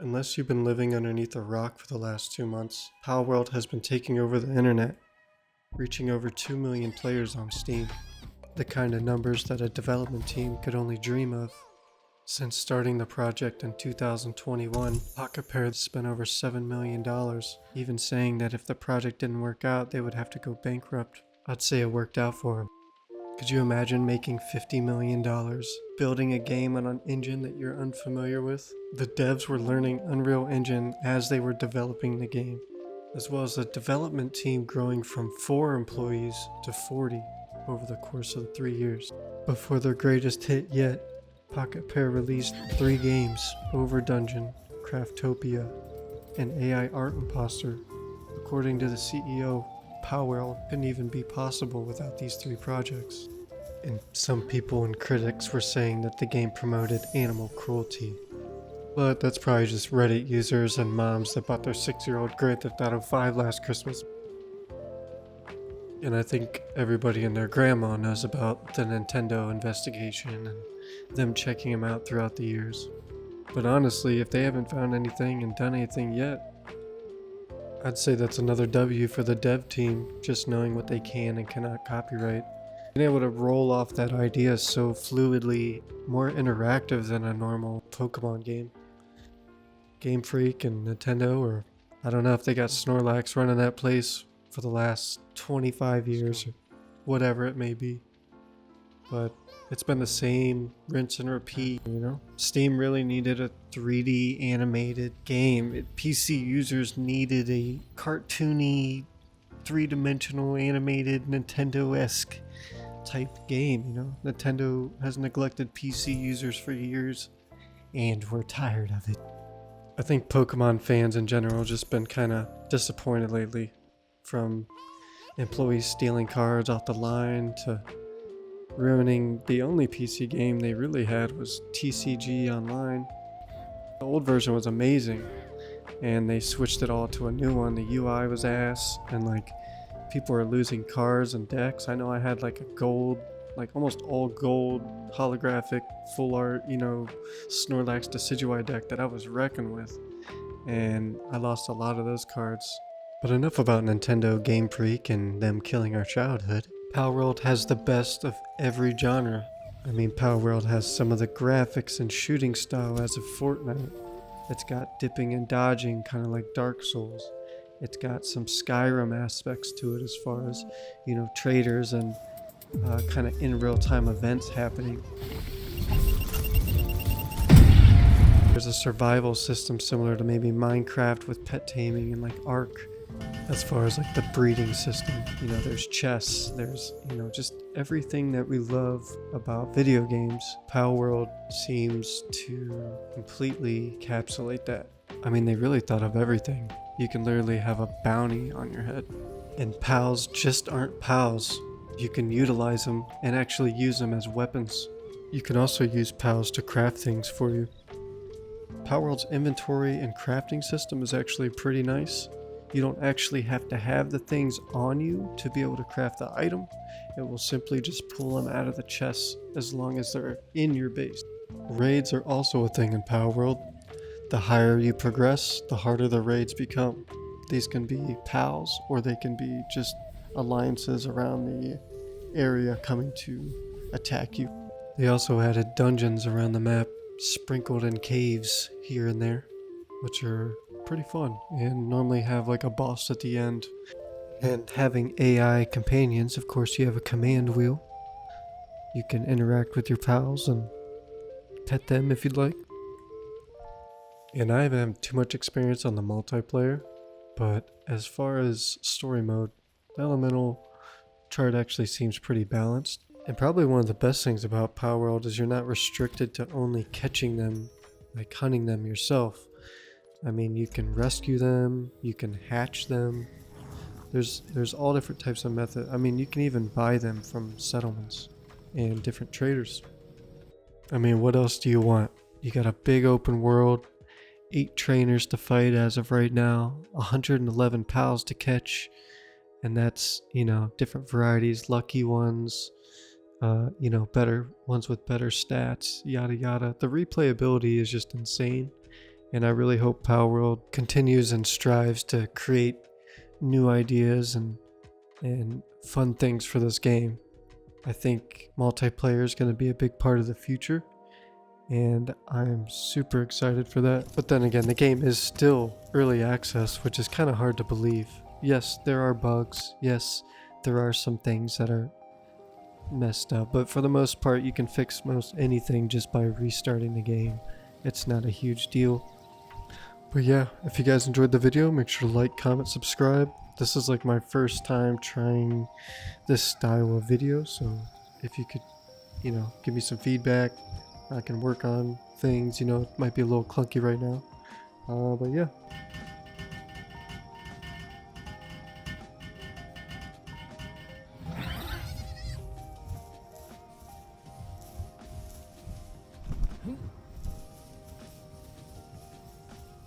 Unless you've been living underneath a rock for the last 2 months, Palworld has been taking over the internet, reaching over 2 million players on Steam, the kind of numbers that a development team could only dream of. Since starting the project in 2021, Pocket Pair spent over $7 million, even saying that if the project didn't work out, they would have to go bankrupt. I'd say it worked out for them. Could you imagine making $50 million building a game on an engine that you're unfamiliar with? The devs were learning Unreal Engine as they were developing the game, as well as the development team growing from 4 employees to 40 over the course of 3 years. Before their greatest hit yet, Pocket Pair released 3 games: Over Dungeon, Craftopia, and AI Art Imposter. According to the CEO, Palworld couldn't even be possible without these 3 projects. And some people and critics were saying that the game promoted animal cruelty. But that's probably just Reddit users and moms that bought their 6-year-old Grand Theft Auto 5 last Christmas. And I think everybody and their grandma knows about the Nintendo investigation and them checking them out throughout the years. But honestly, if they haven't found anything and done anything yet, I'd say that's another W for the dev team, just knowing what they can and cannot copyright. Being able to roll off that idea so fluidly, more interactive than a normal Pokemon game. Game Freak and Nintendo, or I don't know if they got Snorlax running that place for the last 25 years or whatever it may be. But it's been the same rinse and repeat, you know? Steam really needed a 3D animated game. PC users needed a cartoony, 3-dimensional animated Nintendo-esque type game, you know? Nintendo has neglected PC users for years, and we're tired of it. I think Pokemon fans in general just been kind of disappointed lately, from employees stealing cards off the line to ruining the only PC game they really had was TCG Online. The old version was amazing, and they switched it all to a new one. The UI was ass, and people were losing cards and decks. I know I had a gold, almost all gold holographic full art, Snorlax Decidueye deck that I was wrecking with, and I lost a lot of those cards. But enough about Nintendo, Game Freak, and them killing our childhood. Palworld has the best of every genre. I mean, Palworld has some of the graphics and shooting style as of Fortnite. It's got dipping and dodging, kind of like Dark Souls. It's got some Skyrim aspects to it as far as, traders and kind of in real-time events happening. There's a survival system similar to maybe Minecraft with pet taming and Ark. As far as the breeding system, there's chess, there's, just everything that we love about video games. Palworld seems to completely encapsulate that. I mean, they really thought of everything. You can literally have a bounty on your head. And pals just aren't pals. You can utilize them and actually use them as weapons. You can also use pals to craft things for you. Palworld's inventory and crafting system is actually pretty nice. You don't actually have to have the things on you to be able to craft the item. It will simply just pull them out of the chest as long as they're in your base. Raids are also a thing in Palworld. The higher you progress, the harder the raids become. These can be pals, or they can be just alliances around the area coming to attack you. They also added dungeons around the map, sprinkled in caves here and there, which are pretty fun and normally have a boss at the end. And having AI companions, of course, you have a command wheel. You can interact with your pals and pet them if you'd like. And I haven't had too much experience on the multiplayer, but as far as story mode, the elemental chart actually seems pretty balanced. And probably one of the best things about Palworld is you're not restricted to only catching them, hunting them yourself. I mean, you can rescue them, you can hatch them. There's all different types of methods. I mean, you can even buy them from settlements and different traders. I mean, what else do you want? You got a big open world, 8 trainers to fight as of right now, 111 pals to catch, and that's, different varieties, lucky ones, better ones with better stats, yada yada. The replayability is just insane. And I really hope Palworld continues and strives to create new ideas and fun things for this game. I think multiplayer is going to be a big part of the future, and I'm super excited for that. But then again, the game is still early access, which is kind of hard to believe. Yes, there are bugs. Yes, there are some things that are messed up, but for the most part, you can fix most anything just by restarting the game. It's not a huge deal. But yeah, if you guys enjoyed the video, make sure to like, comment, subscribe. This is like my first time trying this style of video, so if you could, give me some feedback, I can work on things. It might be a little clunky right now. But yeah,